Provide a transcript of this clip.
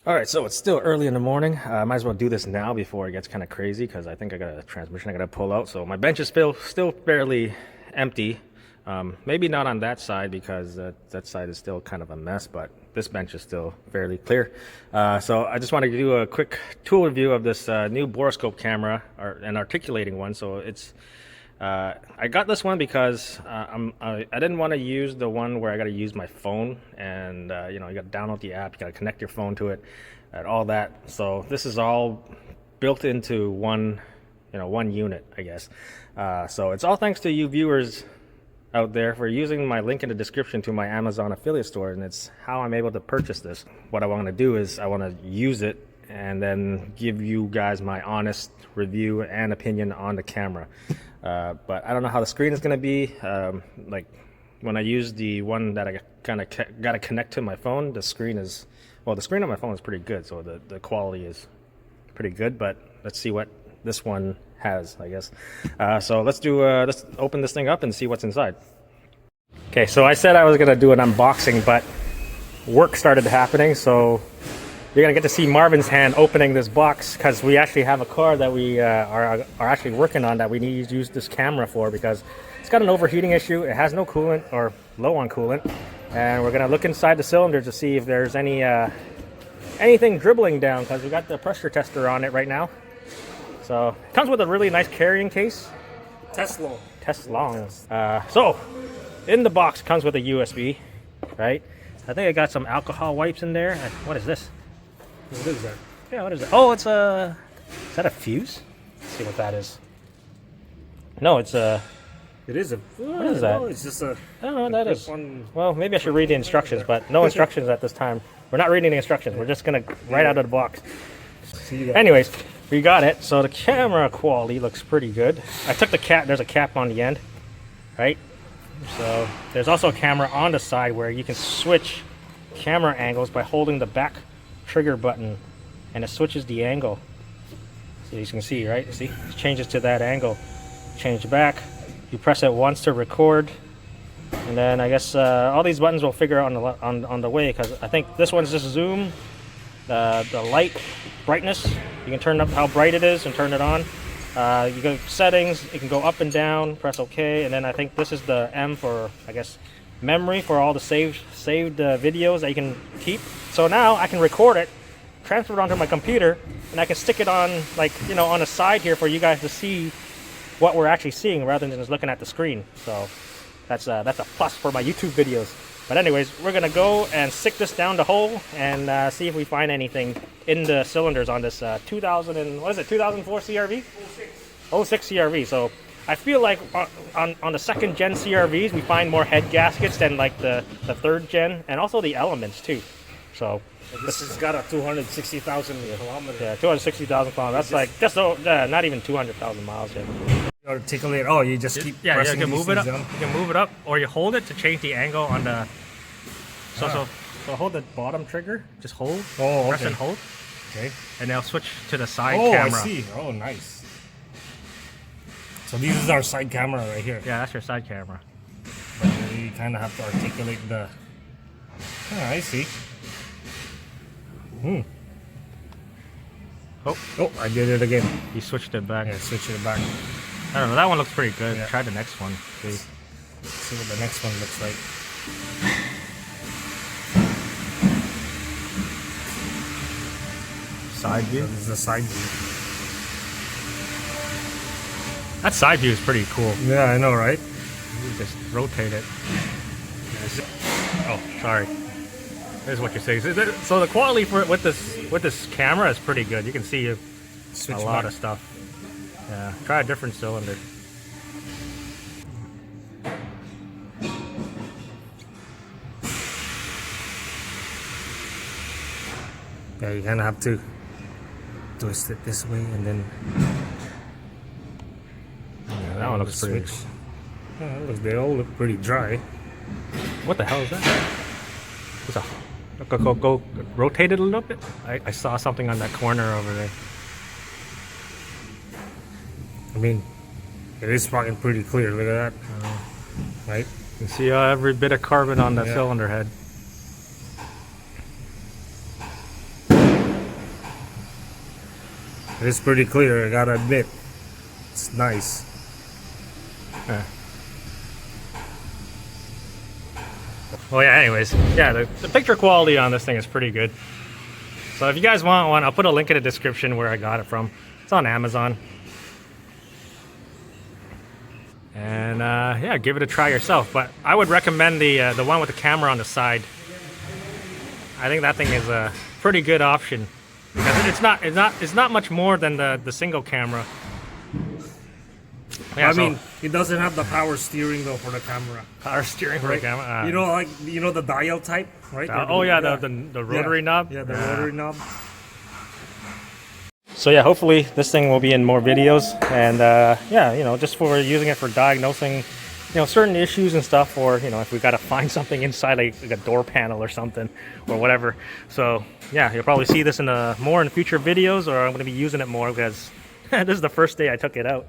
All right, so it's still early in the morning. I might as well do this now before it gets kind of crazy because I think I got a transmission I got to pull out. So my bench is still fairly empty. Maybe not on that side because that side is still kind of a mess, but this bench is still fairly clear. So I just wanted to do a quick tool review of this new borescope camera, or an articulating one. So it's I got this one because I didn't want to use the one where I got to use my phone and you know, you got to download the app, you got to connect your phone to it, and all that. So this is all built into one, you know, one unit, I guess. So it's all thanks to you viewers out there for using my link in the description to my Amazon affiliate store, and it's how I'm able to purchase this. What I want to do is I want to use it and then give you guys my honest review and opinion on the camera. But I don't know how the screen is going to be. Like when I use the one that I kind of got to connect to my phone, the screen is, well, the screen on my phone is pretty good, so the quality is pretty good. But let's see what this one has, I guess. So let's open this thing up and see what's inside. Okay, so I said I was going to do an unboxing, but work started happening, so you're gonna get to see Marvin's hand opening this box because we actually have a car that we are actually working on that we need to use this camera for because it's got an overheating issue. It has no coolant or low on coolant, and we're gonna look inside the cylinder to see if there's anything dribbling down because we got the pressure tester on it right now. So it comes with a really nice carrying case. Teslong. So in the box it comes with a USB, right? I think I got some alcohol wipes in there. What is this? What is that? Yeah, what is that? Oh, it's a... Is that a fuse? Let's see what that is. No, it's a... It is a... What is that? No, it's just a... I don't know what that is. One... Well, maybe I should read the instructions, but no instructions at this time. We're not reading the instructions. We're just going to right out of the box. See that. Anyways, we got it. So the camera quality looks pretty good. I took the cap. There's a cap on the end, right? So there's also a camera on the side where you can switch camera angles by holding the back trigger button, and it switches the angle. So you can see, right? See, it changes to that angle. Change back. You press it once to record, and then I guess all these buttons will figure out on the way because I think this one's just zoom, the light brightness. You can turn up how bright it is and turn it on. You go settings. It can go up and down. Press OK, and then I think this is the M for, I guess, memory for all the saved videos that you can keep. So now I can record it, transfer it onto my computer, and I can stick it on, like, you know, on the side here for you guys to see what we're actually seeing rather than just looking at the screen. So that's a plus for my YouTube videos. But anyways, we're gonna go and stick this down the hole and see if we find anything in the cylinders on this 2004 CRV? 06 CRV. So I feel like on the second gen CRVs we find more head gaskets than like the third gen, and also the elements too. So this has got a 260,000 kilometers. Yeah, 260,000 kilometers. That's like just not even 200,000 miles yet. You articulate. Oh, you just keep pressing you can move it up. down. You can move it up, or you hold it to change the angle on the. So hold the bottom trigger. Just hold. Oh, okay. Press and hold. Okay. And they'll switch to the side Oh, camera. I see. Oh, nice. So this is our side camera right here. Yeah, that's your side camera. But you kind of have to articulate the... Oh, I see. Oh, I did it again. You switched it back. Yeah, switch it back. I don't know. That one looks pretty good. Yeah. Try the next one. See. See what the next one looks like. Side view. So this is the side view. That side view is pretty cool. Yeah, I know, right? You just rotate it. Oh, sorry. This is what you're saying. So the quality for it with this camera is pretty good. You can see Switch a lot back. of stuff. Yeah, try a different cylinder. Yeah, you kind of have to twist it this way and then... Yeah, that one looks pretty. Switch. Yeah, they all look pretty dry. What the hell is that? What's that? Go rotate it a little bit. I saw something on that corner over there. I mean, it is fucking pretty clear. Look at that. Right? You can see every bit of carbon on the cylinder head. It is pretty clear, I gotta admit. It's nice. Well, yeah, anyways, yeah, the picture quality on this thing is pretty good. So if you guys want one, I'll put a link in the description where I got it from. It's on Amazon. And yeah, give it a try yourself. But I would recommend the one with the camera on the side. I think that thing is a pretty good option because it's not much more than the single camera. Yeah, I mean, it doesn't have the power steering though for the camera. power steering for the camera. You know, like the dial type, right? Oh yeah, the rotary knob. Yeah, the rotary knob. So yeah, hopefully this thing will be in more videos, and yeah, you know, just for using it for diagnosing, you know, certain issues and stuff, or you know, if we got to find something inside like a door panel or something, or whatever. So yeah, you'll probably see this in more in future videos, or I'm going to be using it more because this is the first day I took it out.